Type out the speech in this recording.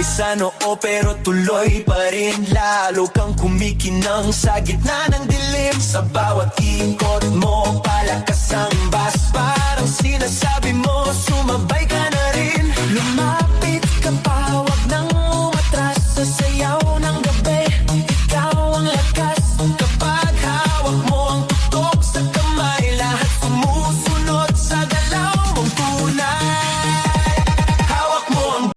Ako'y sa noo pero tuloy pa rin. Lalo kang kumikinang sa gitna ng dilim. Sa bawat ikot mo, palakas ang bas. Parang sinasabi mo, sumabay ka na rin. Lumapit